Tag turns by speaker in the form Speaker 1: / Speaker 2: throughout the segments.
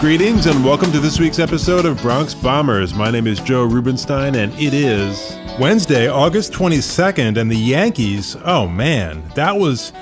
Speaker 1: Greetings and welcome to this week's episode of Bronx Bombers. My name is Joe Rubenstein and it is Wednesday, August 22nd, and the Yankees, oh man, that was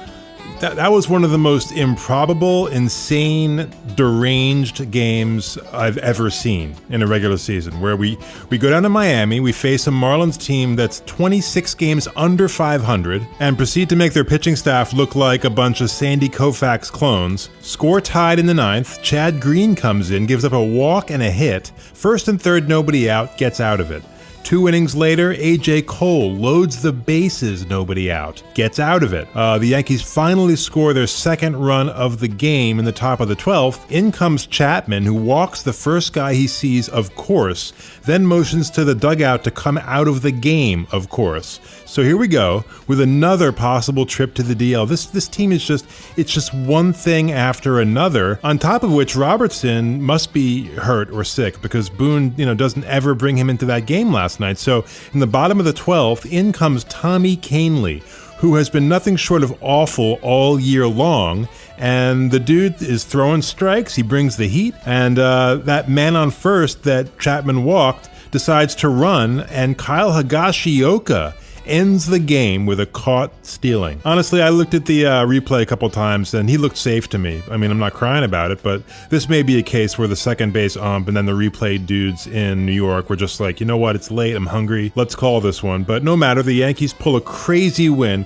Speaker 1: one of the most improbable, insane, deranged games I've ever seen in a regular season, where we go down to Miami, we face a Marlins team that's 26 games under 500, and proceed to make their pitching staff look like a bunch of Sandy Koufax clones. Score tied in the ninth, Chad Green comes in, gives up a walk and a hit. First and third, nobody out, gets out of it. 2 innings later, A.J. Cole loads the bases, nobody out, gets out of it. The Yankees finally score their second run of the game in the top of the 12th. In comes Chapman, who walks the first guy he sees, of course, then motions to the dugout to come out of the game, of course. So here we go with another possible trip to the DL. This team is just one thing after another, on top of which Robertson must be hurt or sick because Boone, doesn't ever bring him into that game last night. So in the bottom of the 12th, in comes Tommy Kahnle, who has been nothing short of awful all year long. And the dude is throwing strikes. He brings the heat. And that man on first that Chapman walked decides to run. And Kyle Higashioka ends the game with a caught stealing. Honestly, I looked at the replay a couple times and he looked safe to me. I mean, I'm not crying about it, but this may be a case where the second base ump and then the replay dudes in New York were just like, you know what, it's late, I'm hungry, let's call this one. But no matter, the Yankees pull a crazy win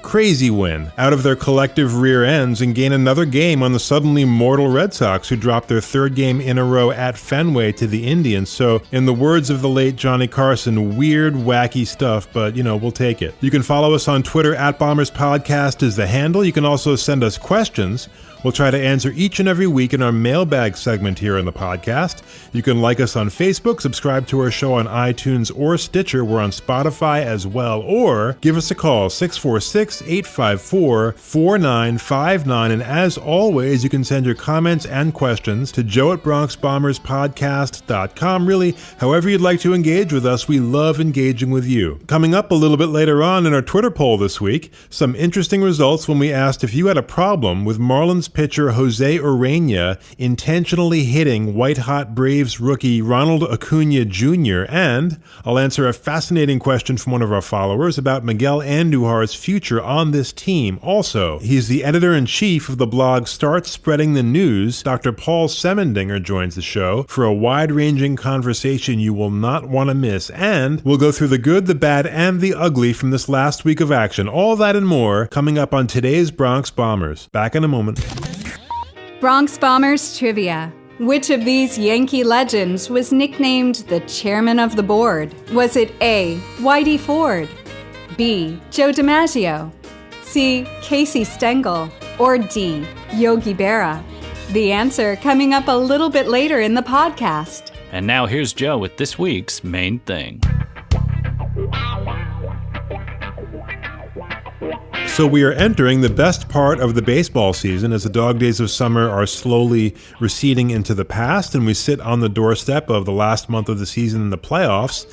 Speaker 1: out of their collective rear ends and gain another game on the suddenly mortal Red Sox, who dropped their third game in a row at Fenway to the Indians. So in the words of the late Johnny Carson, weird, wacky stuff, but we'll take it. You can follow us on Twitter at Bombers Podcast is the handle. You can also send us questions. We'll try to answer each and every week in our mailbag segment here on the podcast. You can like us on Facebook, subscribe to our show on iTunes or Stitcher. We're on Spotify as well. Or give us a call, 646-854-4959. And as always, you can send your comments and questions to joe@bronxbomberspodcast.com. Really, however you'd like to engage with us, we love engaging with you. Coming up a little bit later on in our Twitter poll this week, some interesting results when we asked if you had a problem with Marlins pitcher José Ureña intentionally hitting white-hot Braves rookie Ronald Acuña Jr., and I'll answer a fascinating question from one of our followers about Miguel Andújar's future on this team. Also, he's the editor-in-chief of the blog Start Spreading the News. Dr. Paul Semendinger joins the show for a wide-ranging conversation you will not want to miss, and we'll go through the good, the bad, and the ugly from this last week of action. All that and more coming up on today's Bronx Bombers. Back in a moment.
Speaker 2: Bronx Bombers Trivia. Which of these Yankee legends was nicknamed the chairman of the board? Was it A, Whitey Ford, B, Joe DiMaggio, C, Casey Stengel, or D, Yogi Berra? The answer coming up a little bit later in the podcast.
Speaker 3: And now here's Joe with this week's main thing.
Speaker 1: So we are entering the best part of the baseball season as the dog days of summer are slowly receding into the past, and we sit on the doorstep of the last month of the season in the playoffs,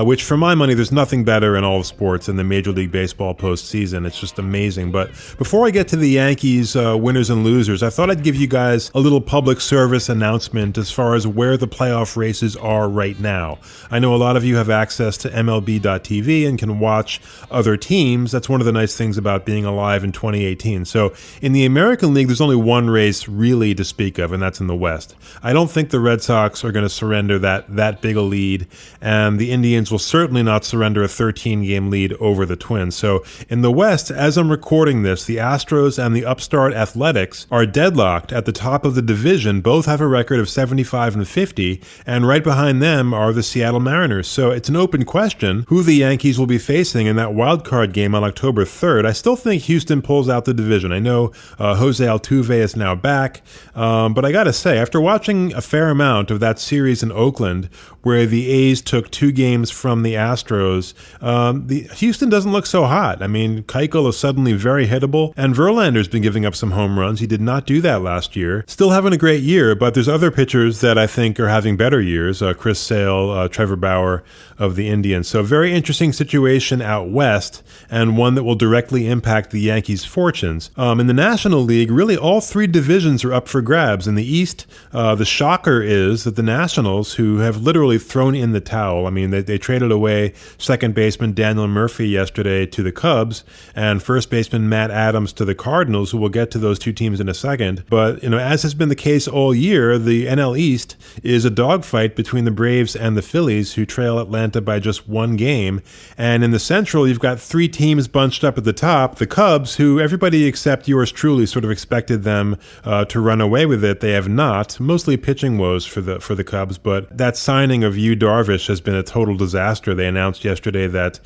Speaker 1: which for my money, there's nothing better in all of sports than the Major League Baseball postseason. It's just amazing. But before I get to the Yankees winners and losers, I thought I'd give you guys a little public service announcement as far as where the playoff races are right now. I know a lot of you have access to MLB.tv and can watch other teams. That's one of the nice things about being alive in 2018. So in the American League, there's only one race really to speak of, and that's in the West. I don't think the Red Sox are going to surrender that big a lead, and the Indians will certainly not surrender a 13-game lead over the Twins. So in the West, as I'm recording this, the Astros and the upstart Athletics are deadlocked at the top of the division. Both have a record of 75-50, and right behind them are the Seattle Mariners. So it's an open question who the Yankees will be facing in that wild card game on October 3rd. I still think Houston pulls out the division. I know Jose Altuve is now back, but I gotta say, after watching a fair amount of that series in Oakland, where the A's took 2 games games from the Astros. Houston doesn't look so hot. I mean, Keuchel is suddenly very hittable, and Verlander's been giving up some home runs. He did not do that last year. Still having a great year, but there's other pitchers that I think are having better years. Chris Sale, Trevor Bauer of the Indians. So very interesting situation out west, and one that will directly impact the Yankees' fortunes. In the National League, really all three divisions are up for grabs. In the East, the shocker is that the Nationals, who have literally thrown in the towel, I mean, they traded away second baseman Daniel Murphy yesterday to the Cubs, and first baseman Matt Adams to the Cardinals, who we'll get to those two teams in a second. But, as has been the case all year, the NL East is a dogfight between the Braves and the Phillies, who trail Atlanta by just one game. And in the Central, you've got three teams bunched up at the top. The Cubs, who everybody except yours truly sort of expected them to run away with it. They have not. Mostly pitching woes for the Cubs, but that signing of Yu Darvish has been a total disaster. They announced yesterday that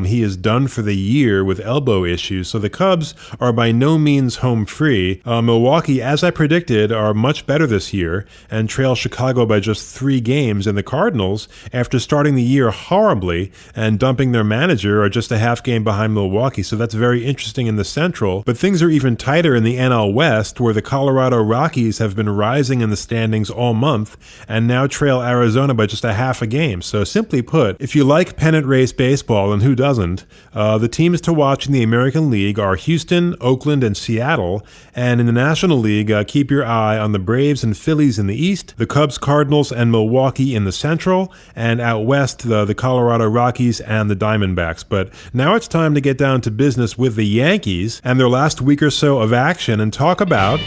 Speaker 1: he is done for the year with elbow issues. So the Cubs are by no means home free. Milwaukee, as I predicted, are much better this year and trail Chicago by just 3 games. And the Cardinals, after starting the year horribly and dumping their manager, are just a half game behind Milwaukee. So that's very interesting in the Central. But things are even tighter in the NL West, where the Colorado Rockies have been rising in the standings all month and now trail Arizona by just a half a game. So simply put, if you like pennant race baseball, and who doesn't, the teams to watch in the American League are Houston, Oakland, and Seattle. And in the National League, keep your eye on the Braves and Phillies in the East, the Cubs, Cardinals, and Milwaukee in the Central, and out west, the Colorado Rockies and the Diamondbacks. But now it's time to get down to business with the Yankees and their last week or so of action and talk about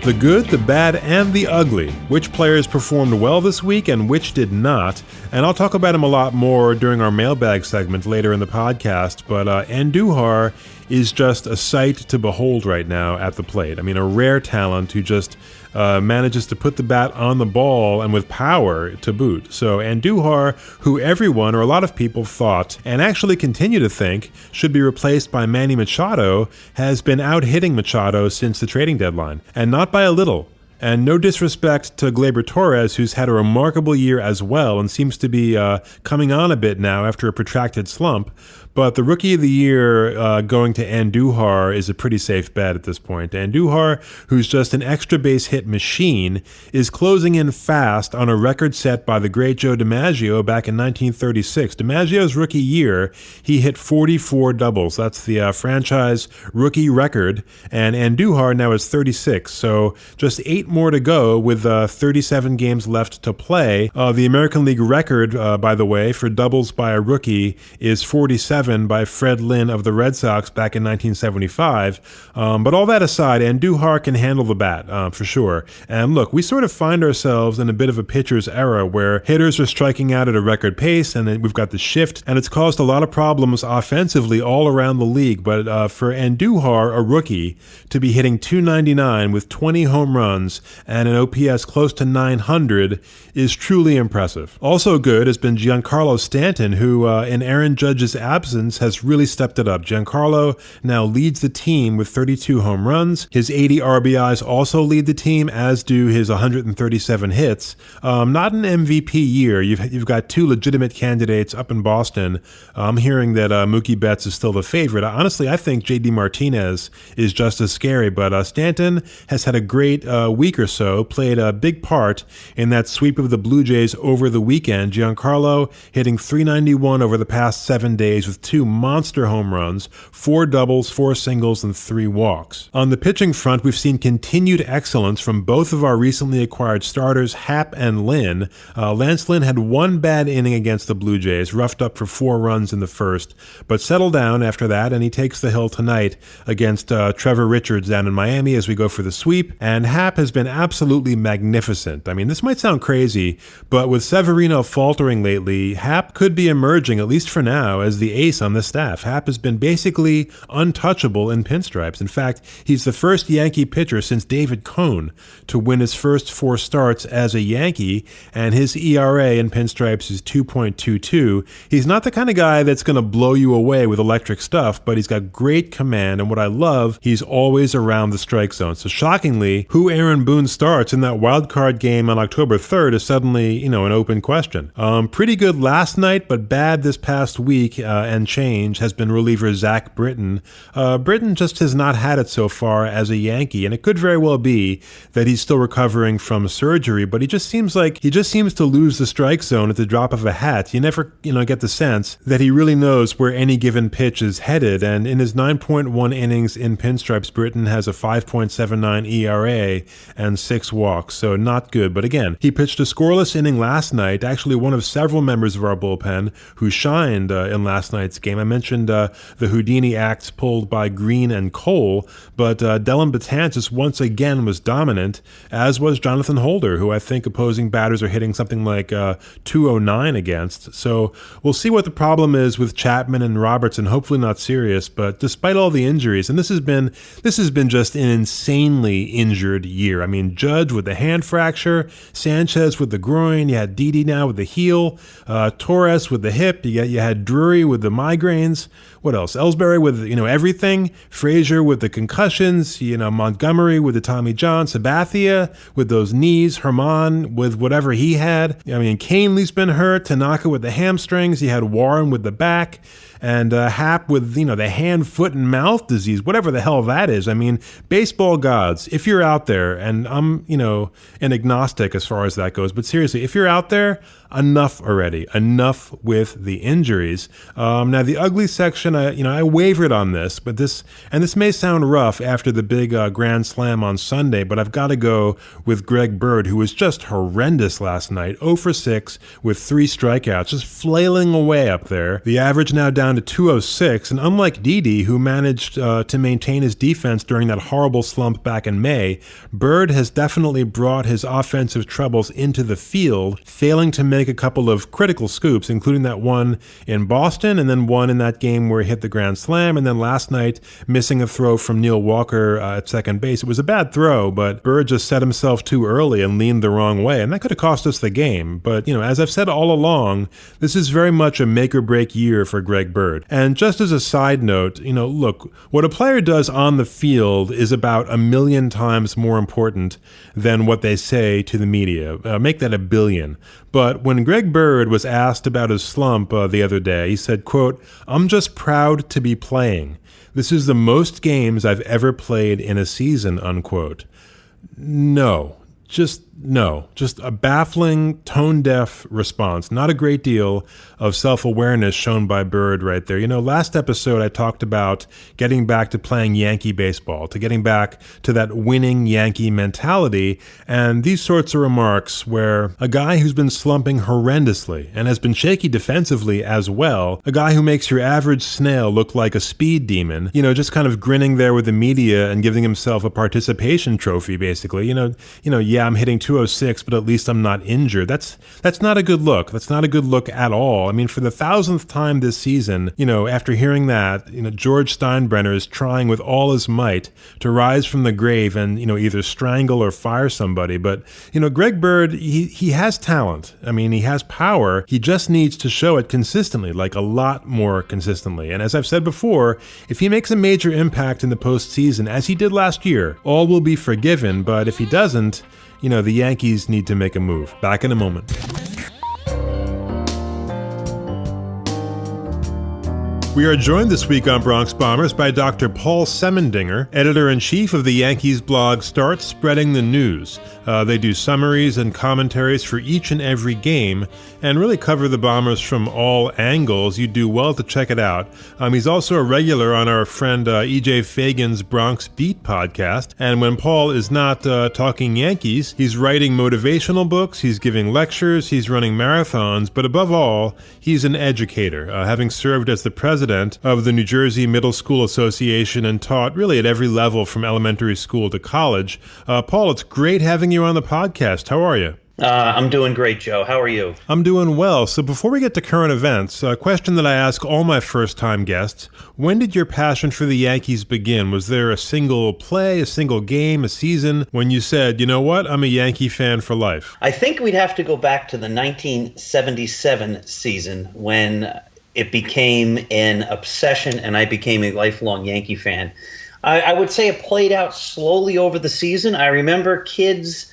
Speaker 1: the good, the bad, and the ugly. Which players performed well this week and which did not. And I'll talk about him a lot more during our mailbag segment later in the podcast. But Andújar is just a sight to behold right now at the plate. I mean, a rare talent who just manages to put the bat on the ball and with power to boot. So Andújar, who everyone or a lot of people thought and actually continue to think should be replaced by Manny Machado, has been out hitting Machado since the trading deadline, and not by a little. And no disrespect to Gleyber Torres, who's had a remarkable year as well and seems to be coming on a bit now after a protracted slump. But the Rookie of the Year going to Andújar is a pretty safe bet at this point. Andújar, who's just an extra base hit machine, is closing in fast on a record set by the great Joe DiMaggio back in 1936. DiMaggio's rookie year, he hit 44 doubles. That's the franchise rookie record. And Andújar now is 36, so just 8 more to go with 37 games left to play. The American League record, by the way, for doubles by a rookie is 47 by Fred Lynn of the Red Sox back in 1975. But all that aside, Andújar can handle the bat, for sure. And look, we sort of find ourselves in a bit of a pitcher's era where hitters are striking out at a record pace, and then we've got the shift, and it's caused a lot of problems offensively all around the league. But for Andújar, a rookie, to be hitting .299 with 20 home runs and an OPS close to 900 is truly impressive. Also good has been Giancarlo Stanton, who in Aaron Judge's absence has really stepped it up. Giancarlo now leads the team with 32 home runs. His 80 RBIs also lead the team, as do his 137 hits. Not an MVP year. You've got 2 legitimate candidates up in Boston. I'm hearing that Mookie Betts is still the favorite. Honestly, I think J.D. Martinez is just as scary, but Stanton has had a great week or so, played a big part in that sweep of the Blue Jays over the weekend. Giancarlo hitting .391 over the past 7 days with 2 monster home runs, 4 doubles, 4 singles, and 3 walks. On the pitching front, we've seen continued excellence from both of our recently acquired starters, Happ and Lynn. Lance Lynn had 1 bad inning against the Blue Jays, roughed up for 4 runs in the first, but settled down after that, and he takes the hill tonight against Trevor Richards down in Miami as we go for the sweep. And Happ has been absolutely magnificent. I mean, this might sound crazy, but with Severino faltering lately, Happ could be emerging, at least for now, as the ace on the staff. Happ has been basically untouchable in pinstripes. In fact, he's the first Yankee pitcher since David Cone to win his first 4 starts as a Yankee, and his ERA in pinstripes is 2.22. He's not the kind of guy that's going to blow you away with electric stuff, but he's got great command, and what I love, he's always around the strike zone. So shockingly, who Aaron Boone starts in that wild card game on October 3rd is suddenly, an open question. Pretty good last night, but bad this past week and change has been reliever Zach Britton. Britton just has not had it so far as a Yankee, and it could very well be that he's still recovering from surgery, but he just seems to lose the strike zone at the drop of a hat. You never, get the sense that he really knows where any given pitch is headed, and in his 9.1 innings in pinstripes, Britton has a 5.79 ERA and 6 walks, so not good. But again, he pitched a scoreless inning last night, actually one of several members of our bullpen who shined in last night's game. I mentioned the Houdini acts pulled by Green and Cole, but Dellin Betances once again was dominant, as was Jonathan Holder, who I think opposing batters are hitting something like 209 against. So we'll see what the problem is with Chapman and Robertson, hopefully not serious, but despite all the injuries, and this has been just an insanely injured year. I mean, Judge with the hand fracture, Sanchez with the groin, you had Didi now with the heel, Torres with the hip, you had Drury with the migraines. What else? Ellsbury with, everything. Frazier with the concussions, Montgomery with the Tommy John, Sabathia with those knees, Herman with whatever he had. I mean, Caneley's been hurt, Tanaka with the hamstrings, you had Warren with the back, and Happ with, the hand, foot, and mouth disease, whatever the hell that is. I mean, baseball gods, if you're out there, and I'm, an agnostic as far as that goes, but seriously, if you're out there, enough already. Enough with the injuries. Now, the ugly section, I wavered on this, but this may sound rough after the big grand slam on Sunday, but I've got to go with Greg Bird, who was just horrendous last night, 0 for 6 with 3 strikeouts, just flailing away up there. The average now down to 206, and unlike Didi, who managed to maintain his defense during that horrible slump back in May, Bird has definitely brought his offensive troubles into the field, failing to make a couple of critical scoops, including that one in Boston, and then one in that game where he hit the grand slam, and then last night missing a throw from Neil Walker at second base. It was a bad throw, but Bird just set himself too early and leaned the wrong way, and that could have cost us the game. But, as I've said all along, this is very much a make-or-break year for Greg Bird. And just as a side note, look, what a player does on the field is about 1,000,000 times more important than what they say to the media. Make that 1,000,000,000. But when Greg Bird was asked about his slump the other day, he said, quote, "I'm just proud to be playing. This is the most games I've ever played in a season," unquote. No. Just a baffling, tone-deaf response. Not a great deal of self-awareness shown by Bird right there. Last episode I talked about getting back to playing Yankee baseball, to getting back to that winning Yankee mentality, and these sorts of remarks where a guy who's been slumping horrendously and has been shaky defensively as well, a guy who makes your average snail look like a speed demon, just kind of grinning there with the media and giving himself a participation trophy, basically. Yeah, I'm hitting 206, but at least I'm not injured. That's not a good look. That's not a good look at all. I mean, for the 1,000th time this season, after hearing that, George Steinbrenner is trying with all his might to rise from the grave and, either strangle or fire somebody. But, Greg Bird, he has talent. I mean, he has power. He just needs to show it consistently, like a lot more consistently. And as I've said before, if he makes a major impact in the postseason, as he did last year, all will be forgiven. But if he doesn't, the Yankees need to make a move. Back in a moment. We are joined this week on Bronx Bombers by Dr. Paul Semendinger, editor-in-chief of the Yankees blog Start Spreading the News. They do summaries and commentaries for each and every game and really cover the Bombers from all angles. You do well to check it out. He's also a regular on our friend E.J. Fagan's Bronx Beat podcast. And when Paul is not talking Yankees, he's writing motivational books, he's giving lectures, he's running marathons, but above all, he's an educator, having served as the president of the New Jersey Middle School Association and taught really at every level from elementary school to college. Paul, it's great having you on the podcast. How are you?
Speaker 4: I'm doing great, Joe. How are you?
Speaker 1: I'm doing well. So before we get to current events, a question that I ask all my first-time guests, when did your passion for the Yankees begin? Was there a single play, a single game, a season when you said, you know what, I'm a Yankee fan for life?
Speaker 4: I think we'd have to go back to the 1977 season when it became an obsession and I became a lifelong Yankee fan. I would say it played out slowly over the season. I remember kids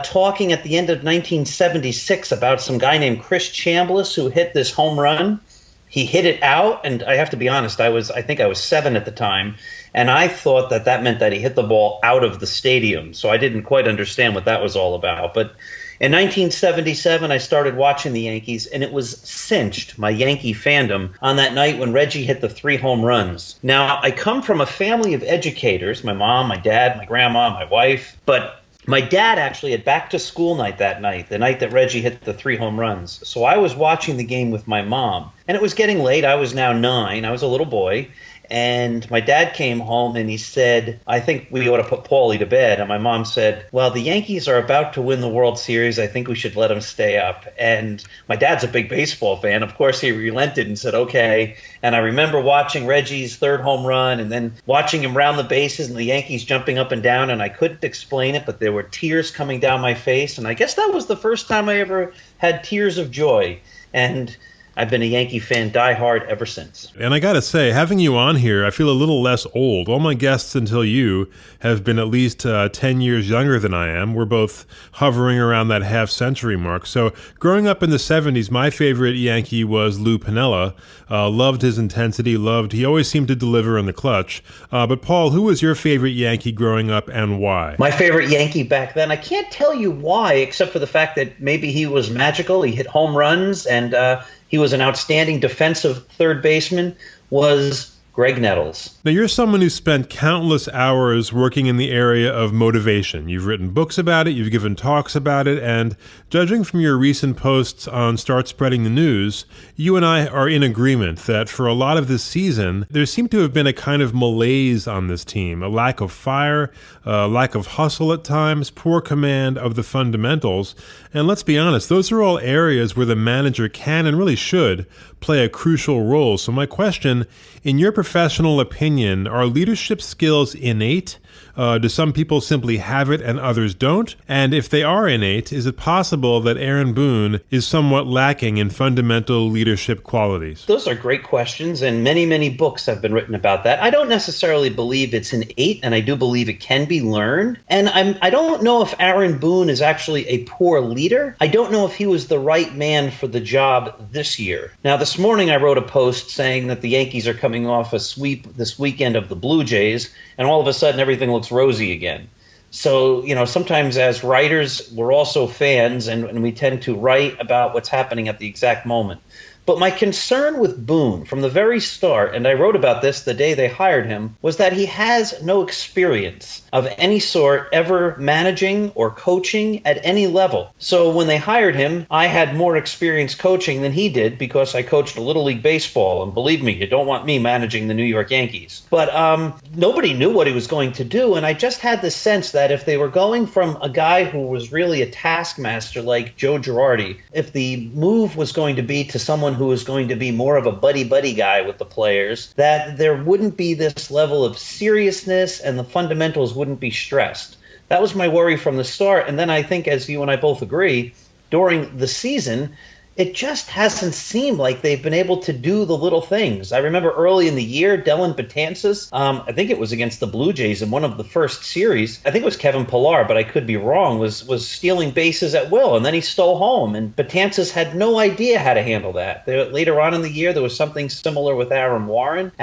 Speaker 4: talking at the end of 1976 about some guy named Chris Chambliss who hit this home run. He hit it out, and I have to be honest, I think I was 7 at the time, and I thought that meant that he hit the ball out of the stadium, so I didn't quite understand what that was all about. But in 1977, I started watching the Yankees, and it was cinched, my Yankee fandom, on that night when Reggie hit the 3 home runs. Now, I come from a family of educators, my mom, my dad, my grandma, my wife, but my dad actually had back-to-school night that night, the night that Reggie hit the 3 home runs. So I was watching the game with my mom, and it was getting late. I was now 9. I was a little boy, and my dad came home, and he said, I think we ought to put Paulie to bed. And my mom said, well, the Yankees are about to win the World Series. I think we should let them stay up. And my dad's a big baseball fan. Of course, he relented and said, okay. And I remember watching Reggie's 3rd home run and then watching him round the bases and the Yankees jumping up and down. And I couldn't explain it, but there were tears coming down my face. And I guess that was the first time I ever had tears of joy. And I've been a Yankee fan diehard ever since.
Speaker 1: And I gotta say, having you on here, I feel a little less old. All my guests until you have been at least 10 years younger than I am. We're both hovering around that half-century mark. So growing up in the 70s, my favorite Yankee was Lou Piniella. Loved his intensity, he always seemed to deliver in the clutch. But Paul, who was your favorite Yankee growing up and why?
Speaker 4: My favorite Yankee back then, I can't tell you why, except for the fact that maybe he was magical. He hit home runs and he was an outstanding defensive third baseman, was Greg Nettles.
Speaker 1: Now, you're someone who spent countless hours working in the area of motivation. You've written books about it, you've given talks about it, and judging from your recent posts on Start Spreading the News, you and I are in agreement that for a lot of this season, there seemed to have been a kind of malaise on this team, a lack of fire, a lack of hustle at times, poor command of the fundamentals. And let's be honest, those are all areas where the manager can and really should play a crucial role. So my question, in your professional opinion, are leadership skills innate? Do some people simply have it and others don't? And if they are innate, is it possible that Aaron Boone is somewhat lacking in fundamental leadership qualities?
Speaker 4: Those are great questions, and many, many books have been written about that. I don't necessarily believe it's innate, and I do believe it can be learned. And I don't know if Aaron Boone is actually a poor leader. I don't know if he was the right man for the job this year. Now, this morning I wrote a post saying that the Yankees are coming off a sweep this weekend of the Blue Jays, and all of a sudden everything looks rosy again. So, sometimes as writers, we're also fans, and we tend to write about what's happening at the exact moment. But my concern with Boone from the very start, and I wrote about this the day they hired him, was that he has no experience of any sort ever managing or coaching at any level. So when they hired him, I had more experience coaching than he did because I coached a Little League baseball. And believe me, you don't want me managing the New York Yankees. But nobody knew what he was going to do. And I just had the sense that if they were going from a guy who was really a taskmaster like Joe Girardi, if the move was going to be to someone who was going to be more of a buddy-buddy guy with the players, that there wouldn't be this level of seriousness and the fundamentals wouldn't be stressed. That was my worry from the start. And then I think, as you and I both agree, during the season, it just hasn't seemed like they've been able to do the little things. I remember early in the year, Dellin Betances, I think it was against the Blue Jays in one of the first series, I think it was Kevin Pillar, but I could be wrong, was stealing bases at will, and then he stole home, and Betances had no idea how to handle that. Later on in the year, there was something similar with Adam Warren,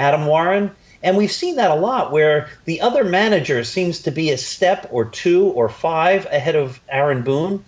Speaker 4: and we've seen that a lot where the other manager seems to be a step or 2 or 5 ahead of Aaron Boone.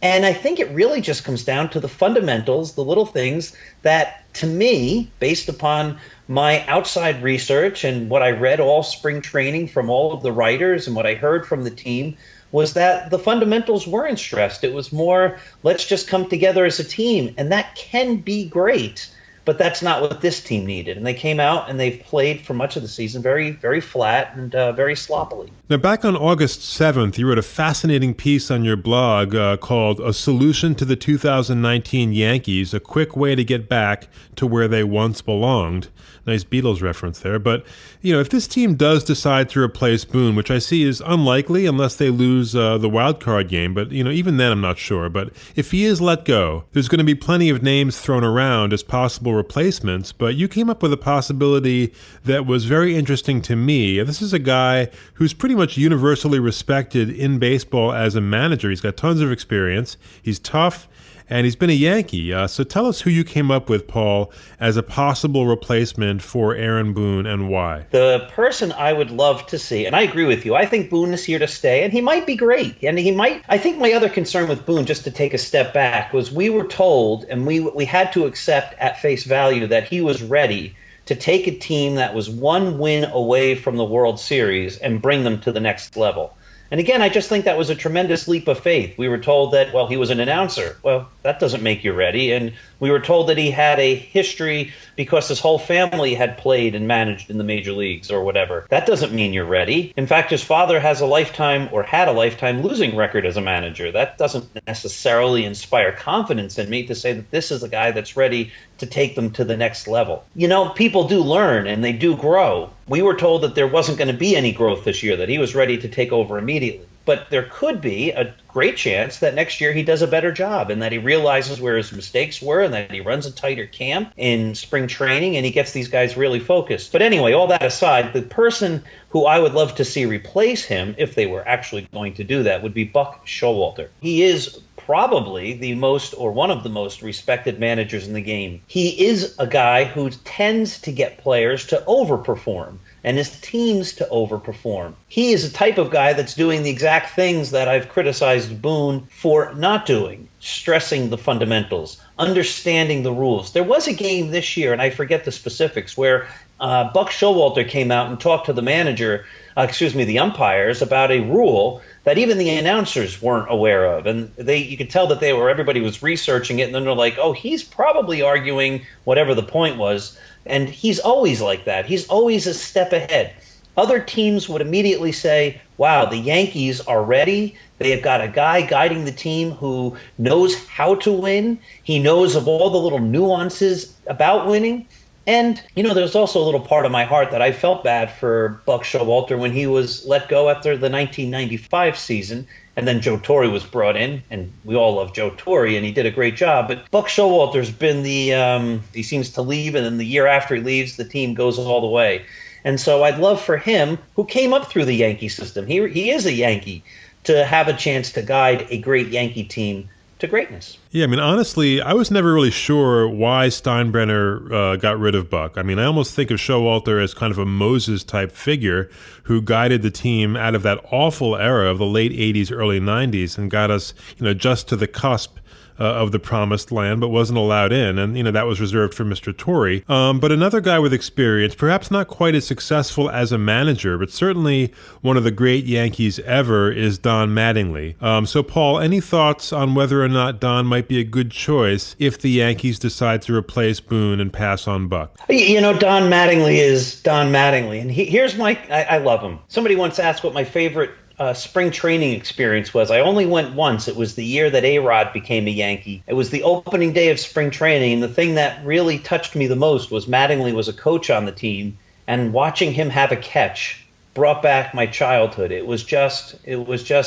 Speaker 4: And I think it really just comes down to the fundamentals, the little things that, to me, based upon my outside research and what I read all spring training from all of the writers and what I heard from the team, was that the fundamentals weren't stressed. It was more, let's just come together as a team. And that can be great. But that's not what this team needed. And they came out and they've played for much of the season very, very flat and very sloppily.
Speaker 1: Now, back on August 7th, you wrote a fascinating piece on your blog called A Solution to the 2019 Yankees, a quick way to get back to where they once belonged. Nice Beatles reference there. But, if this team does decide to replace Boone, which I see is unlikely unless they lose the wild card game, but, even then I'm not sure. But if he is let go, there's going to be plenty of names thrown around as possible replacements. But you came up with a possibility that was very interesting to me. This is a guy who's pretty much universally respected in baseball as a manager. He's got tons of experience. He's tough. And he's been a Yankee. So tell us who you came up with, Paul, as a possible replacement for Aaron Boone and why.
Speaker 4: The person I would love to see, and I agree with you, I think Boone is here to stay, and he might be great. And I think my other concern with Boone, just to take a step back, was we were told, and we had to accept at face value that he was ready to take a team that was one win away from the World Series and bring them to the next level. And again, I just think that was a tremendous leap of faith. We were told that, he was an announcer. Well, that doesn't make you ready. And we were told that he had a history because his whole family had played and managed in the major leagues or whatever. That doesn't mean you're ready. In fact, his father had a lifetime losing record as a manager. That doesn't necessarily inspire confidence in me to say that this is a guy that's ready to take them to the next level. People do learn and they do grow. We were told that there wasn't going to be any growth this year, that he was ready to take over immediately. But there could be a great chance that next year he does a better job and that he realizes where his mistakes were and that he runs a tighter camp in spring training and he gets these guys really focused. But anyway, all that aside, the person who I would love to see replace him, if they were actually going to do that, would be Buck Showalter. He is probably the most or one of the most respected managers in the game. He is a guy who tends to get players to overperform and his teams to overperform. He is a type of guy that's doing the exact things that I've criticized Boone for not doing, stressing the fundamentals, understanding the rules. There was a game this year, and I forget the specifics, where Buck Showalter came out and talked to the umpires about a rule that even the announcers weren't aware of. And you could tell that everybody was researching it, and then they're like, he's probably arguing whatever the point was. And he's always like that. He's always a step ahead. Other teams would immediately say, wow, the Yankees are ready. They have got a guy guiding the team who knows how to win. He knows of all the little nuances about winning. And, there's also a little part of my heart that I felt bad for Buck Showalter when he was let go after the 1995 season. And then Joe Torre was brought in, and we all love Joe Torre, and he did a great job. But Buck Showalter's been he seems to leave, and then the year after he leaves, the team goes all the way. And so I'd love for him, who came up through the Yankee system, he is a Yankee, to have a chance to guide a great Yankee team to greatness.
Speaker 1: Yeah, honestly, I was never really sure why Steinbrenner got rid of Buck. I almost think of Showalter as kind of a Moses-type figure who guided the team out of that awful era of the late 80s, early 90s and got us, just to the cusp of the promised land, but wasn't allowed in. And, that was reserved for Mr. Torre. But another guy with experience, perhaps not quite as successful as a manager, but certainly one of the great Yankees ever, is Don Mattingly. So, Paul, any thoughts on whether or not Don might be a good choice if the Yankees decide to replace Boone and pass on Buck?
Speaker 4: Don Mattingly is Don Mattingly. And here's I love him. Somebody once asked what my favorite spring training experience was. I only went once. It was the year that A-Rod became a Yankee. It was the opening day of spring training, and the thing that really touched me the most was Mattingly was a coach on the team, and watching him have a catch brought back my childhood. It was just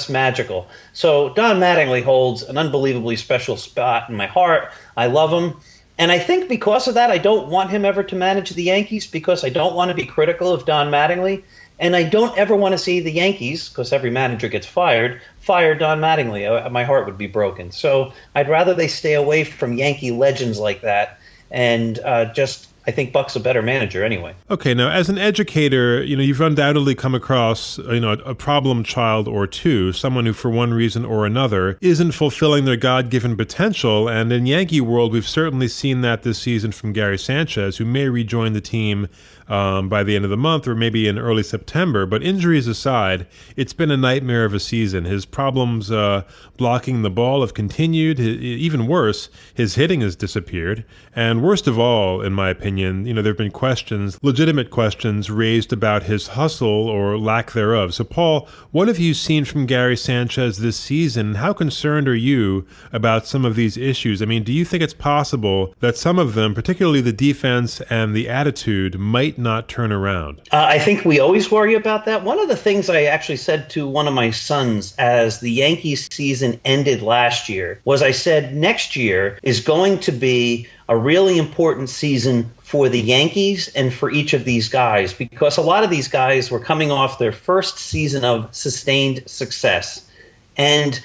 Speaker 4: magical. So Don Mattingly holds an unbelievably special spot in my heart. I love him. And I think because of that, I don't want him ever to manage the Yankees, because I don't want to be critical of Don Mattingly. And I don't ever want to see the Yankees, because every manager gets fired, fire Don Mattingly. My heart would be broken. So I'd rather they stay away from Yankee legends like that and just I think Buck's a better manager anyway.
Speaker 1: Okay, now as an educator, you've undoubtedly come across, a problem child or two, someone who for one reason or another isn't fulfilling their God-given potential. And in Yankee world, we've certainly seen that this season from Gary Sanchez, who may rejoin the team by the end of the month or maybe in early September. But injuries aside, it's been a nightmare of a season. His problems blocking the ball have continued. Even worse, his hitting has disappeared. And worst of all, in my opinion, there have been questions, legitimate questions raised about his hustle or lack thereof. So, Paul, what have you seen from Gary Sanchez this season? How concerned are you about some of these issues? I mean, do you think it's possible that some of them, particularly the defense and the attitude, might not turn around?
Speaker 4: I think we always worry about that. One of the things I actually said to one of my sons as the Yankees season ended last year was I said next year is going to be a really important season for the Yankees and for each of these guys, because a lot of these guys were coming off their first season of sustained success. And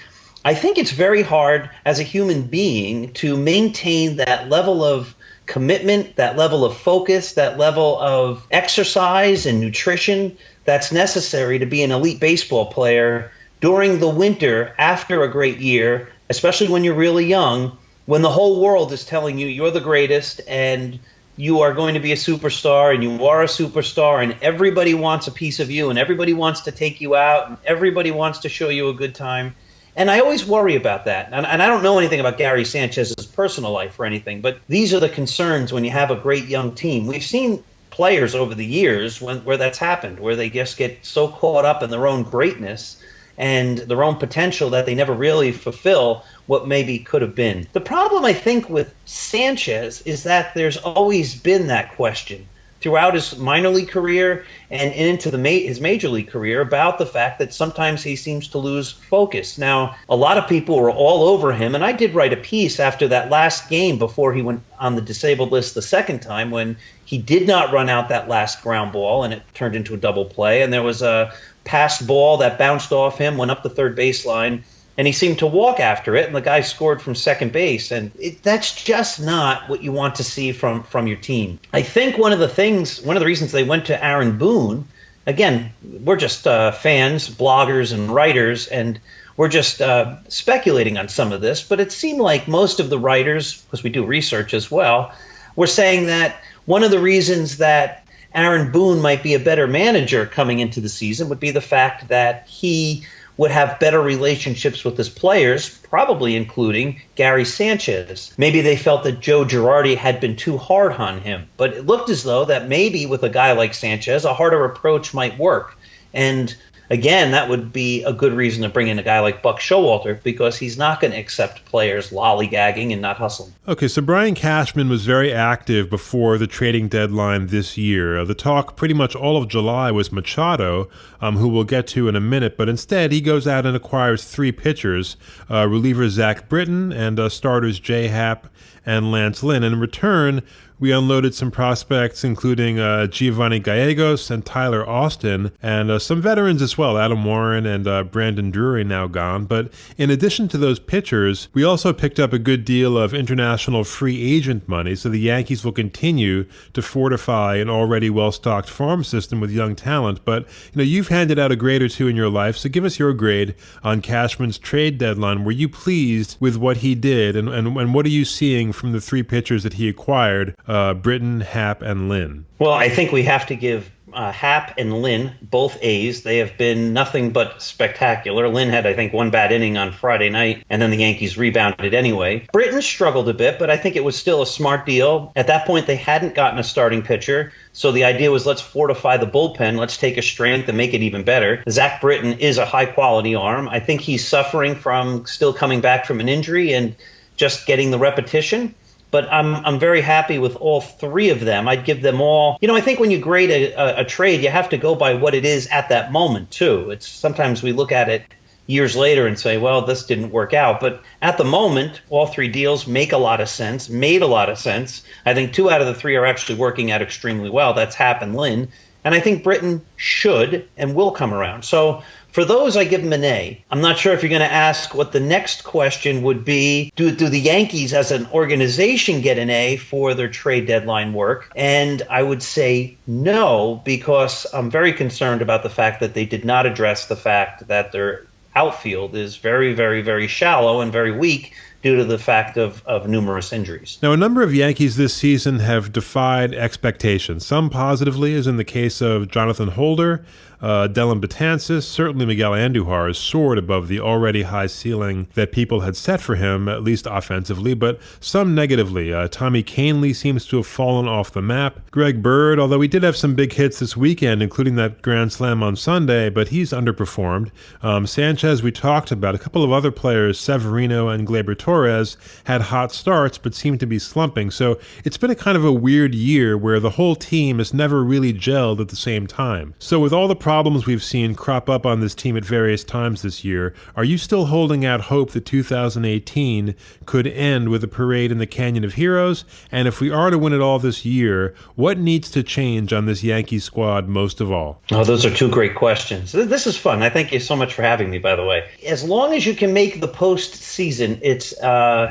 Speaker 4: I think it's very hard as a human being to maintain that level of commitment, that level of focus, that level of exercise and nutrition that's necessary to be an elite baseball player during the winter after a great year, especially when you're really young, when the whole world is telling you you're the greatest and you are going to be a superstar and you are a superstar and everybody wants a piece of you and everybody wants to take you out and everybody wants to show you a good time. And I always worry about that. And I don't know anything about Gary Sanchez's personal life or anything, but these are the concerns when you have a great young team. We've seen players over the years where that's happened, where they just get so caught up in their own greatness and their own potential that they never really fulfill what maybe could have been. The problem, I think, with Sanchez is that there's always been that question throughout his minor league career and into his major league career about the fact that sometimes he seems to lose focus. Now, a lot of people were all over him, and I did write a piece after that last game before he went on the disabled list the second time when he did not run out that last ground ball and it turned into a double play, and there was a passed ball that bounced off him, went up the third baseline, and he seemed to walk after it, and the guy scored from second base. And that's just not what you want to see from your team. I think one of the reasons they went to Aaron Boone, again, we're just fans, bloggers, and writers, and we're just speculating on some of this, but it seemed like most of the writers, because we do research as well, were saying that one of the reasons that Aaron Boone might be a better manager coming into the season would be the fact that he would have better relationships with his players, probably including Gary Sanchez. Maybe they felt that Joe Girardi had been too hard on him, but it looked as though that maybe with a guy like Sanchez, a harder approach might work. And again, that would be a good reason to bring in a guy like Buck Showalter, because he's not going to accept players lollygagging and not hustling.
Speaker 1: Okay, so Brian Cashman was very active before the trading deadline this year. The talk pretty much all of July was Machado, who we'll get to in a minute, but instead he goes out and acquires three pitchers, reliever Zach Britton and starters Jay Happ and Lance Lynn. And in return, we unloaded some prospects, including Giovanni Gallegos and Tyler Austin, and some veterans as well, Adam Warren and Brandon Drury, now gone. But in addition to those pitchers, we also picked up a good deal of international free agent money, so the Yankees will continue to fortify an already well-stocked farm system with young talent. But you've handed out a grade or two in your life, so give us your grade on Cashman's trade deadline. Were you pleased with what he did, and what are you seeing from the three pitchers that he acquired? Britton, Happ, and Lynn.
Speaker 4: Well, I think we have to give Happ and Lynn both A's. They have been nothing but spectacular. Lynn had, I think, one bad inning on Friday night, and then the Yankees rebounded anyway. Britton struggled a bit, but I think it was still a smart deal. At that point, they hadn't gotten a starting pitcher, so the idea was let's fortify the bullpen. Let's take a strength and make it even better. Zach Britton is a high-quality arm. I think he's suffering from still coming back from an injury and just getting the repetition. But I'm very happy with all three of them. I'd give them all. I think when you grade a trade, you have to go by what it is at that moment, too. Sometimes we look at it years later and say, well, this didn't work out. But at the moment, all three deals made a lot of sense. I think two out of the three are actually working out extremely well. That's Happ and Lynn. And I think Britain should and will come around. So for those, I give them an A. I'm not sure if you're going to ask what the next question would be. Do the Yankees as an organization get an A for their trade deadline work? And I would say no, because I'm very concerned about the fact that they did not address the fact that their outfield is very, very, very shallow and very weak due to the fact of numerous injuries.
Speaker 1: Now, a number of Yankees this season have defied expectations, some positively, as in the case of Jonathan Holder, Dellin Betances. Certainly Miguel Andújar has soared above the already high ceiling that people had set for him, at least offensively, but some negatively. Tommy Kahnle seems to have fallen off the map. Greg Bird, although he did have some big hits this weekend, including that grand slam on Sunday, but he's underperformed. Sanchez, we talked about. A couple of other players, Severino and Gleyber Torres, had hot starts but seemed to be slumping. So it's been a kind of a weird year where the whole team has never really gelled at the same time. So with all the problems we've seen crop up on this team at various times this year, are you still holding out hope that 2018 could end with a parade in the Canyon of Heroes? And if we are to win it all this year, what needs to change on this Yankee squad most of all?
Speaker 4: Oh, those are two great questions. This is fun. I thank you so much for having me, by the way. As long as you can make the postseason, it's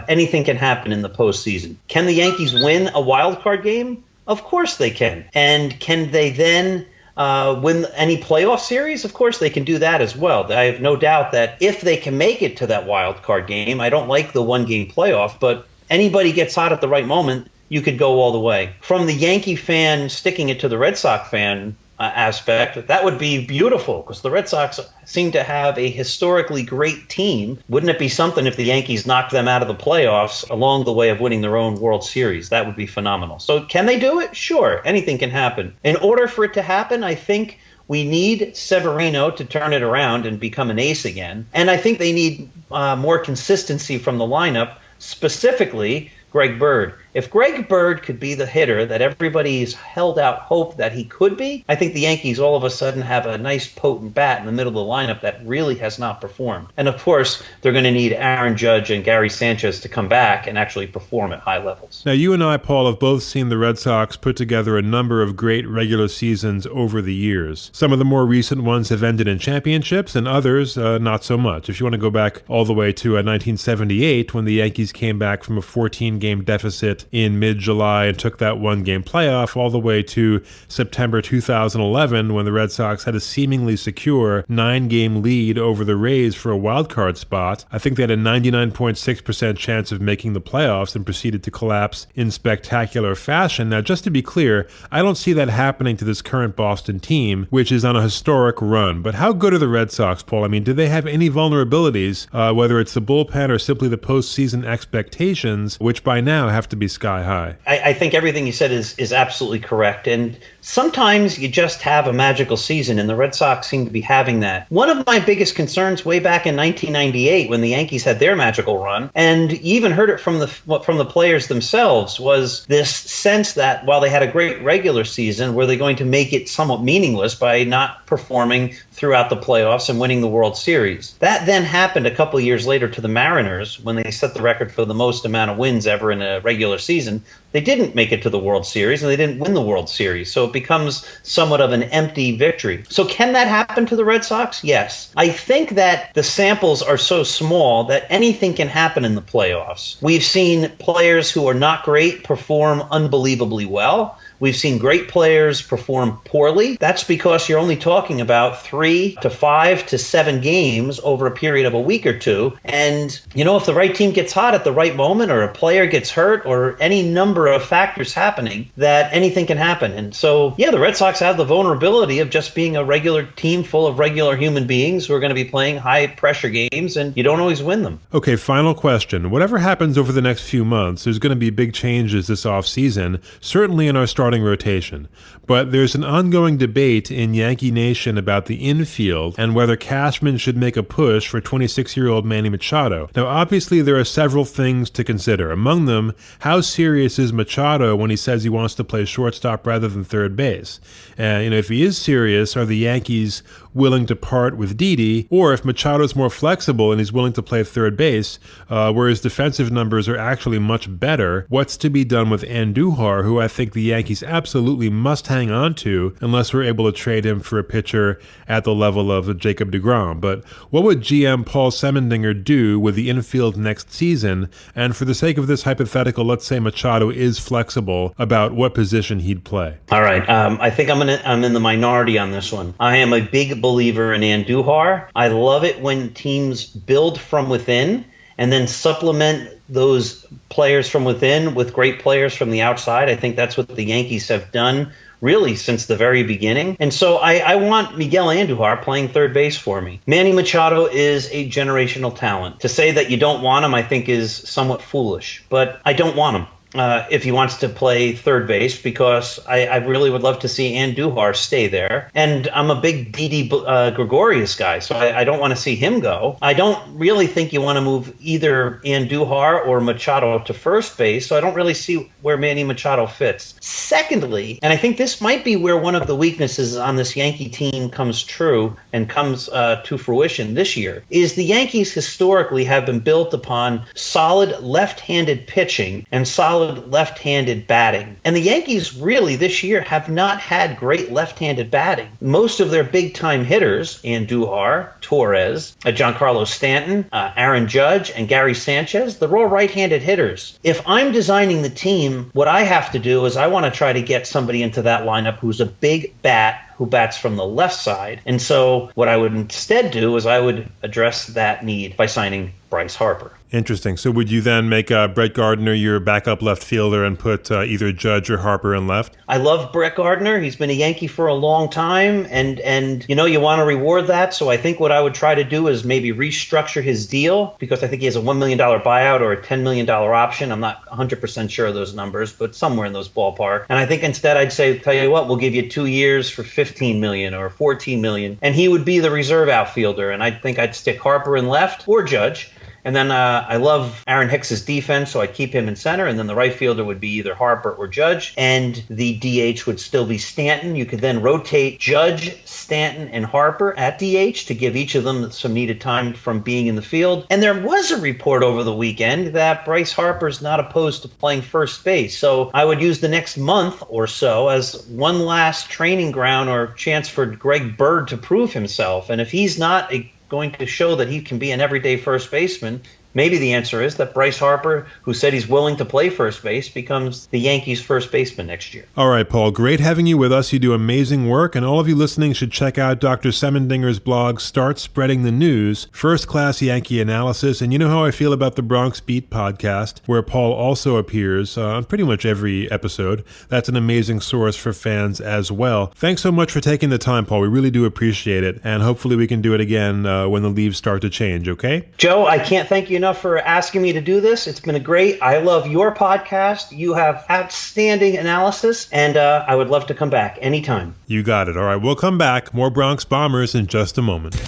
Speaker 4: anything can happen in the postseason. Can the Yankees win a wild card game? Of course they can. And can they then win any playoff series? Of course they can do that as well. I have no doubt that if they can make it to that wild card game, I don't like the one-game playoff, but anybody gets hot at the right moment, you could go all the way. From the Yankee fan sticking it to the Red Sox fan aspect, that would be beautiful because the Red Sox seem to have a historically great team. Wouldn't it be something if the Yankees knocked them out of the playoffs along the way of winning their own World Series? That would be phenomenal. So can they do it? Sure. Anything can happen. In order for it to happen, I think we need Severino to turn it around and become an ace again. And I think they need more consistency from the lineup, specifically Greg Bird. If Greg Bird could be the hitter that everybody's held out hope that he could be, I think the Yankees all of a sudden have a nice potent bat in the middle of the lineup that really has not performed. And of course, they're going to need Aaron Judge and Gary Sanchez to come back and actually perform at high levels.
Speaker 1: Now, you and I, Paul, have both seen the Red Sox put together a number of great regular seasons over the years. Some of the more recent ones have ended in championships, and others not so much. If you want to go back all the way to 1978, when the Yankees came back from a 14-game deficit in mid-July and took that one-game playoff, all the way to September 2011, when the Red Sox had a seemingly secure 9-game lead over the Rays for a wild-card spot. I think they had a 99.6% chance of making the playoffs and proceeded to collapse in spectacular fashion. Now, just to be clear, I don't see that happening to this current Boston team, which is on a historic run. But how good are the Red Sox, Paul? I mean, do they have any vulnerabilities, whether it's the bullpen or simply the postseason expectations, which by now have to be sky high?
Speaker 4: I think everything you said is absolutely correct. And sometimes you just have a magical season, and the Red Sox seem to be having that. One of my biggest concerns way back in 1998 when the Yankees had their magical run, and you even heard it from the players themselves, was this sense that while they had a great regular season, were they going to make it somewhat meaningless by not performing throughout the playoffs and winning the World Series? That then happened a couple of years later to the Mariners when they set the record for the most amount of wins ever in a regular season. They didn't make it to the World Series, and they didn't win the World Series. So it becomes somewhat of an empty victory. So can that happen to the Red Sox? Yes. I think that the samples are so small that anything can happen in the playoffs. We've seen players who are not great perform unbelievably well. We've seen great players perform poorly. That's because you're only talking about 3 to 5 to 7 games over a period of a week or two. And, if the right team gets hot at the right moment, or a player gets hurt, or any number of factors happening, that anything can happen. And so, the Red Sox have the vulnerability of just being a regular team full of regular human beings who are going to be playing high-pressure games, and you don't always win them.
Speaker 1: Okay, final question. Whatever happens over the next few months, there's going to be big changes this offseason, certainly in our starting rotation. But there's an ongoing debate in Yankee Nation about the infield and whether Cashman should make a push for 26-year-old Manny Machado. Now, obviously, there are several things to consider. Among them, how serious is Machado when he says he wants to play shortstop rather than third base? If he is serious, are the Yankees willing to part with Didi, or if Machado's more flexible and he's willing to play third base, where his defensive numbers are actually much better, what's to be done with Andújar, who I think the Yankees absolutely must hang on to unless we're able to trade him for a pitcher at the level of Jacob deGrom. But what would GM Paul Semendinger do with the infield next season? And for the sake of this hypothetical, let's say Machado is flexible about what position he'd play.
Speaker 4: All right. I think I'm in the minority on this one. I am a big believer in Andújar. I love it when teams build from within and then supplement those players from within with great players from the outside. I think that's what the Yankees have done really since the very beginning. And so I want Miguel Andújar playing third base for me. Manny Machado is a generational talent. To say that you don't want him, I think, is somewhat foolish. But I don't want him if he wants to play third base, because I really would love to see Andújar stay there. And I'm a big Didi Gregorius guy, so I don't want to see him go. I don't really think you want to move either Andújar or Machado to first base, so I don't really see where Manny Machado fits. Secondly, and I think this might be where one of the weaknesses on this Yankee team comes true and comes to fruition this year, is the Yankees historically have been built upon solid left-handed pitching and solid left-handed batting. And the Yankees really this year have not had great left-handed batting. Most of their big-time hitters, Andújar, Torres, Giancarlo Stanton, Aaron Judge, and Gary Sanchez, they're all right-handed hitters. If I'm designing the team, what I have to do is I want to try to get somebody into that lineup who's a big bat, who bats from the left side. And so what I would instead do is I would address that need by signing Bryce Harper.
Speaker 1: Interesting. So would you then make Brett Gardner your backup left fielder and put either Judge or Harper in left?
Speaker 4: I love Brett Gardner. He's been a Yankee for a long time, and you know, you want to reward that. So I think what I would try to do is maybe restructure his deal, because I think he has a $1 million buyout or a $10 million option. I'm not 100% sure of those numbers, but somewhere in those ballpark. And I think instead I'd say, tell you what, we'll give you 2 years for $15 million or $14 million, and he would be the reserve outfielder. And I think I'd stick Harper in left or Judge. And then I love Aaron Hicks's defense, so I keep him in center. And then the right fielder would be either Harper or Judge. And the DH would still be Stanton. You could then rotate Judge, Stanton, and Harper at DH to give each of them some needed time from being in the field. And there was a report over the weekend that Bryce Harper's not opposed to playing first base. So I would use the next month or so as one last training ground or chance for Greg Bird to prove himself. And if he's not going to show that he can be an everyday first baseman, maybe the answer is that Bryce Harper, who said he's willing to play first base, becomes the Yankees' first baseman next year.
Speaker 1: All right, Paul, great having you with us. You do amazing work, and all of you listening should check out Dr. Semendinger's blog, Start Spreading the News, first-class Yankee analysis. And you know how I feel about the Bronx Beat podcast, where Paul also appears on pretty much every episode. That's an amazing source for fans as well. Thanks so much for taking the time, Paul. We really do appreciate it, and hopefully we can do it again when the leaves start to change, okay?
Speaker 4: Joe, I can't thank you enough for asking me to do this. It's been great. I love your podcast. You have outstanding analysis, and I would love to come back anytime.
Speaker 1: You got it. All right, we'll come back. More Bronx Bombers in just a moment.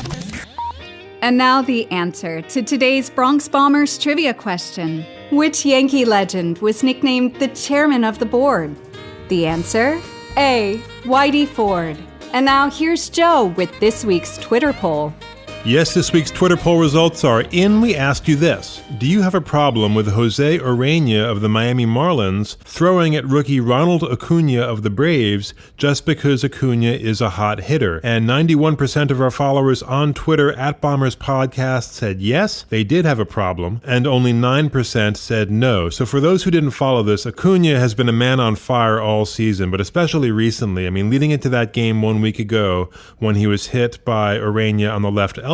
Speaker 2: And now the answer to today's Bronx Bombers trivia question. Which Yankee legend was nicknamed the chairman of the board? The answer? A. Whitey Ford. And now here's Joe with this week's Twitter poll.
Speaker 1: Yes, this week's Twitter poll results are in. We asked you this. Do you have a problem with José Ureña of the Miami Marlins throwing at rookie Ronald Acuña of the Braves just because Acuña is a hot hitter? And 91% of our followers on Twitter at Bombers Podcast said yes, they did have a problem, and only 9% said no. So for those who didn't follow this, Acuña has been a man on fire all season, but especially recently. I mean, leading into that game 1 week ago when he was hit by Ureña on the left elbow,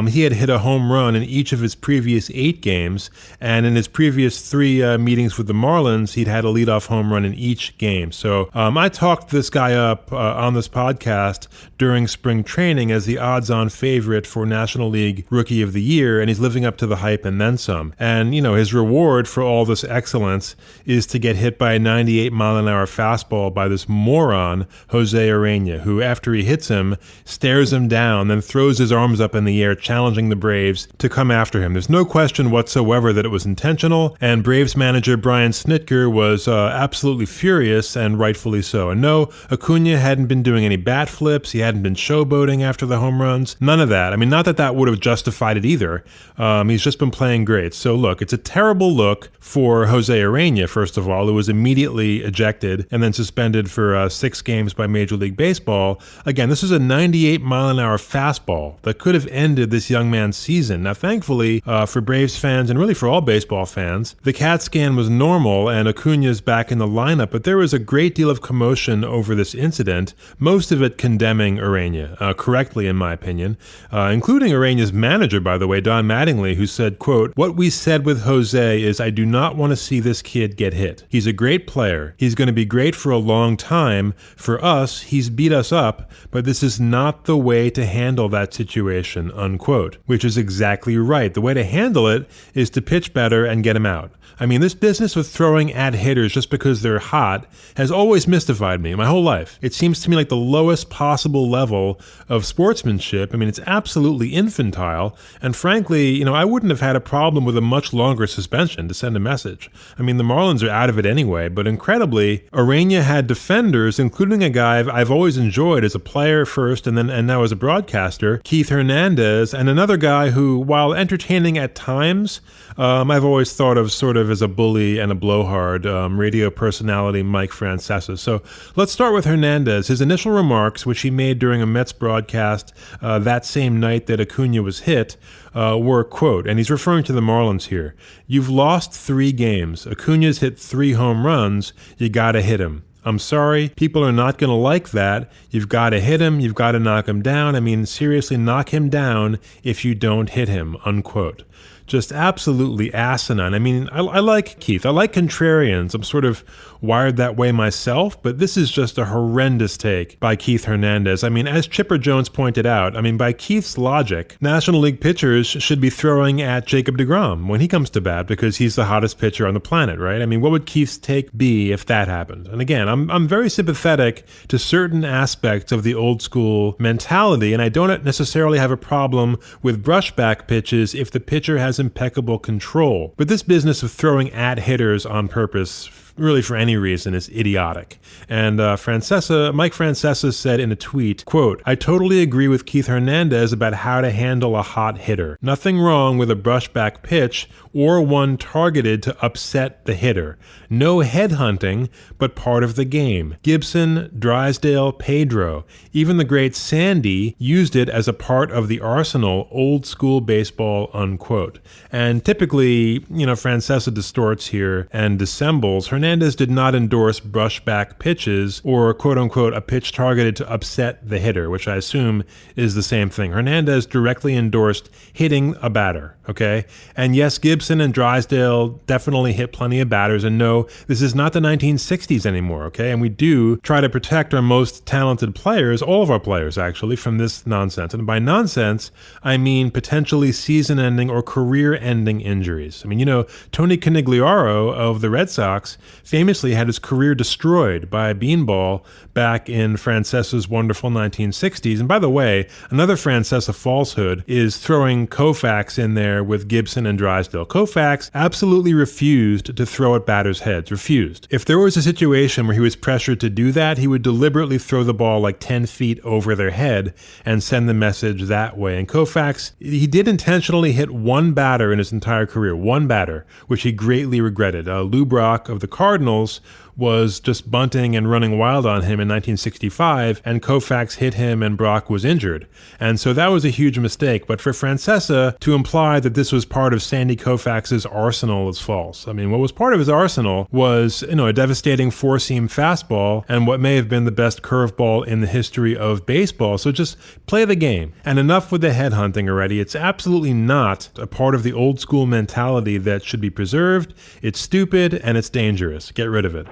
Speaker 1: he had hit a home run in each of his previous 8 games, and in his previous 3 meetings with the Marlins, he'd had a leadoff home run in each game. So I talked this guy up on this podcast during spring training as the odds-on favorite for National League Rookie of the Year, and he's living up to the hype and then some. And, you know, his reward for all this excellence is to get hit by a 98-mile-an-hour fastball by this moron, José Ureña, who, after he hits him, stares him down, then throws his arms up in the air, challenging the Braves to come after him. There's no question whatsoever that it was intentional, and Braves manager Brian Snitker was absolutely furious, and rightfully so. And no, Acuña hadn't been doing any bat flips, he hadn't been showboating after the home runs. None of that. I mean, not that that would have justified it either. He's just been playing great. So look, it's a terrible look for José Ureña, first of all, who was immediately ejected and then suspended for 6 games by Major League Baseball. Again, this is a 98-mile-an-hour fastball that could have ended this young man's season. Now, thankfully, for Braves fans and really for all baseball fans, the CAT scan was normal and Acuña's back in the lineup, but there was a great deal of commotion over this incident, most of it condemning Ureña, correctly in my opinion, including Ureña's manager, by the way, Don Mattingly, who said, quote, "What we said with Jose is I do not want to see this kid get hit. He's a great player. He's going to be great for a long time. For us, he's beat us up, but this is not the way to handle that situation," unquote, which is exactly right. The way to handle it is to pitch better and get him out. I mean, this business with throwing at hitters just because they're hot has always mystified me my whole life. It seems to me like the lowest possible level of sportsmanship. I mean, it's absolutely infantile. And frankly, I wouldn't have had a problem with a much longer suspension to send a message. I mean, the Marlins are out of it anyway, but incredibly, Ureña had defenders, including a guy I've always enjoyed as a player first and now as a broadcaster, Keith Hernandez, and another guy who, while entertaining at times, I've always thought of sort of as a bully and a blowhard, radio personality Mike Francesa. So let's start with Hernandez. His initial remarks, which he made during a Mets broadcast that same night that Acuña was hit, were, quote, and he's referring to the Marlins here, "You've lost 3 games. Acuña's hit 3 home runs. You gotta hit him. I'm sorry, people are not going to like that. You've got to hit him. You've got to knock him down. I mean, seriously, knock him down if you don't hit him," unquote. Just absolutely asinine. I mean, I like Keith. I like contrarians. I'm sort of wired that way myself, but this is just a horrendous take by Keith Hernandez. I mean, as Chipper Jones pointed out, by Keith's logic, National League pitchers should be throwing at Jacob deGrom when he comes to bat because he's the hottest pitcher on the planet, right? I mean, what would Keith's take be if that happened? And again, I'm very sympathetic to certain aspects of the old school mentality, and I don't necessarily have a problem with brushback pitches if the pitcher has impeccable control. But this business of throwing at hitters on purpose, really for any reason, is idiotic. And Mike Francesa said in a tweet, quote, "I totally agree with Keith Hernandez about how to handle a hot hitter. Nothing wrong with a brushback pitch or one targeted to upset the hitter. No headhunting, but part of the game. Gibson, Drysdale, Pedro, even the great Sandy used it as a part of the arsenal, old school baseball," unquote. And typically, Francesa distorts here and dissembles. Hernandez did not endorse brushback pitches or quote-unquote a pitch targeted to upset the hitter, which I assume is the same thing. Hernandez directly endorsed hitting a batter, okay? And yes, Gibson and Drysdale definitely hit plenty of batters, and no, this is not the 1960s anymore, okay? And we do try to protect our most talented players, all of our players actually, from this nonsense. And by nonsense, I mean potentially season-ending or career-ending injuries. I mean, Tony Conigliaro of the Red Sox famously had his career destroyed by a beanball back in Francesa's wonderful 1960s. And by the way, another Francesa falsehood is throwing Koufax in there with Gibson and Drysdale. Koufax absolutely refused to throw at batters' heads, refused. If there was a situation where he was pressured to do that, he would deliberately throw the ball like 10 feet over their head and send the message that way. And Koufax, he did intentionally hit one batter in his entire career, one batter, which he greatly regretted. Lou Brock of the Cardinals was just bunting and running wild on him in 1965, and Koufax hit him and Brock was injured. And so that was a huge mistake. But for Francesa to imply that this was part of Sandy Koufax's arsenal is false. I mean, what was part of his arsenal was, a devastating four-seam fastball and what may have been the best curveball in the history of baseball. So just play the game. And enough with the headhunting already. It's absolutely not a part of the old school mentality that should be preserved. It's stupid and it's dangerous. Get rid of it.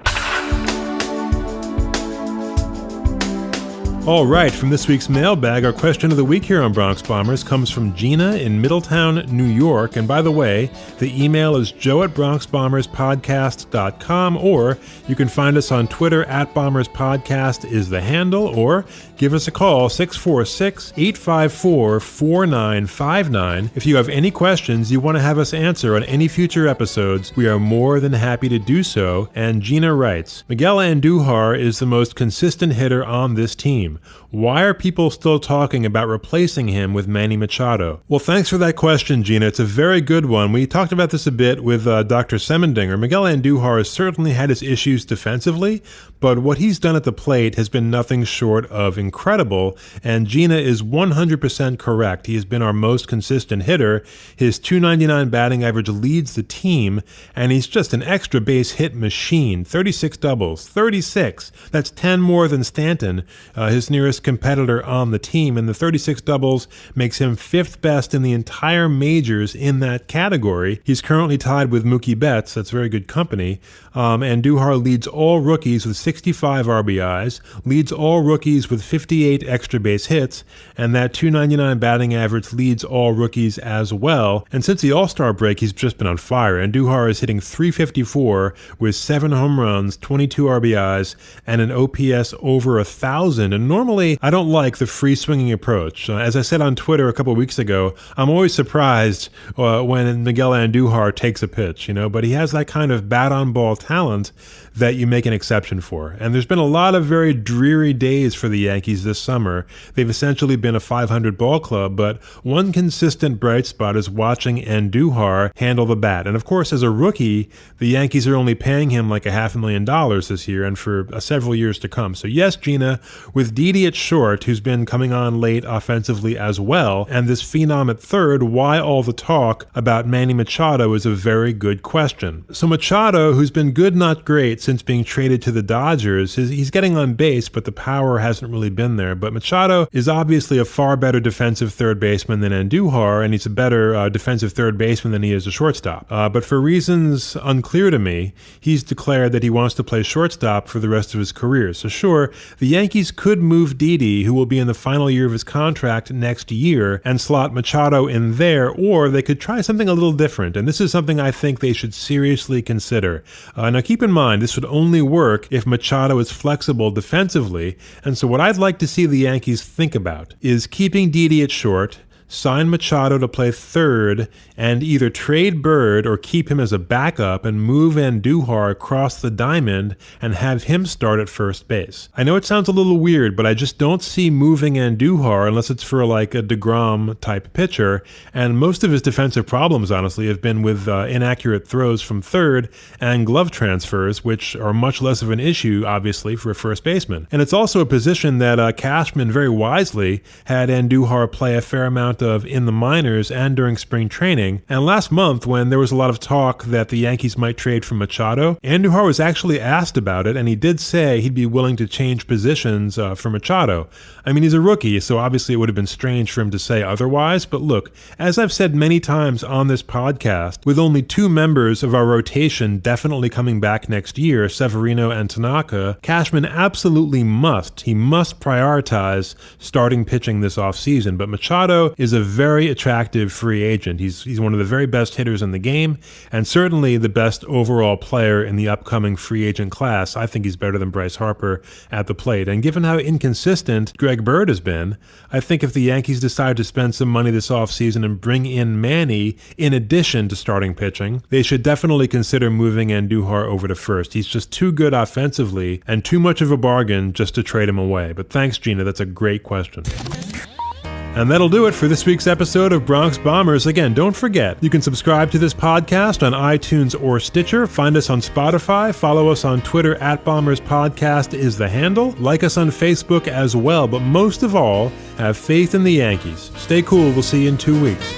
Speaker 1: All right, from this week's mailbag, our question of the week here on Bronx Bombers comes from Gina in Middletown, New York. And by the way, the email is joe@bronxbomberspodcast.com, or you can find us on Twitter @bomberspodcast is the handle, or give us a call, 646-854-4959. If you have any questions you want to have us answer on any future episodes, we are more than happy to do so. And Gina writes, Miguel Andújar is the most consistent hitter on this team. team? Why are people still talking about replacing him with Manny Machado? Well, thanks for that question, Gina. It's a very good one. We talked about this a bit with Dr. Semendinger. Miguel Andújar has certainly had his issues defensively, but what he's done at the plate has been nothing short of incredible, and Gina is 100% correct. He has been our most consistent hitter. His .299 batting average leads the team, and he's just an extra base hit machine. 36 doubles, 36. That's 10 more than Stanton, his nearest competitor on the team, and the 36 doubles makes him 5th best in the entire majors in that category. He's currently tied with Mookie Betts. That's very good company. Andújar leads all rookies with 65 RBIs, leads all rookies with 58 extra base hits, and that .299 batting average leads all rookies as well. And since the All-Star break, he's just been on fire. Andújar is hitting .354 with 7 home runs, 22 RBIs, and an OPS over 1,000. And normally, I don't like the free-swinging approach. As I said on Twitter a couple of weeks ago, I'm always surprised when Miguel Andújar takes a pitch, but he has that kind of bat-on-ball talent that you make an exception for. And there's been a lot of very dreary days for the Yankees this summer. They've essentially been a 500 ball club, but one consistent bright spot is watching Andújar handle the bat. And of course, as a rookie, the Yankees are only paying him like $500,000 this year and for several years to come. So yes, Gina, with Didi at short, who's been coming on late offensively as well, and this phenom at third, why all the talk about Manny Machado is a very good question. So Machado, who's been good, not great, since being traded to the Dodgers, he's getting on base, but the power hasn't really been there. But Machado is obviously a far better defensive third baseman than Andújar, and he's a better defensive third baseman than he is a shortstop. But for reasons unclear to me, he's declared that he wants to play shortstop for the rest of his career. So sure, the Yankees could move Didi, who will be in the final year of his contract next year, and slot Machado in there, or they could try something a little different. And this is something I think they should seriously consider. Now keep in mind, this would only work if Machado is flexible defensively, and so what I'd like to see the Yankees think about is keeping Didi at short, sign Machado to play third, and either trade Bird or keep him as a backup and move Andújar across the diamond and have him start at first base. I know it sounds a little weird, but I just don't see moving Andújar unless it's for like a DeGrom type pitcher, and most of his defensive problems, honestly, have been with inaccurate throws from third and glove transfers, which are much less of an issue, obviously, for a first baseman. And it's also a position that Cashman very wisely had Andújar play a fair amount of in the minors and during spring training. And last month, when there was a lot of talk that the Yankees might trade for Machado, Andújar was actually asked about it, and he did say he'd be willing to change positions for Machado. I mean, he's a rookie, so obviously it would have been strange for him to say otherwise, but look, as I've said many times on this podcast, with only 2 members of our rotation definitely coming back next year, Severino and Tanaka, Cashman absolutely must prioritize starting pitching this offseason, but Machado is a very attractive free agent. He's one of the very best hitters in the game, and certainly the best overall player in the upcoming free agent class. I think he's better than Bryce Harper at the plate. And given how inconsistent Greg Bird has been, I think if the Yankees decide to spend some money this offseason and bring in Manny in addition to starting pitching, they should definitely consider moving Andújar over to first. He's just too good offensively and too much of a bargain just to trade him away. But thanks, Gina. That's a great question. And that'll do it for this week's episode of Bronx Bombers. Again, don't forget, you can subscribe to this podcast on iTunes or Stitcher, find us on Spotify, follow us on Twitter @BombersPodcast is the handle, like us on Facebook as well, but most of all, have faith in the Yankees. Stay cool, we'll see you in 2 weeks.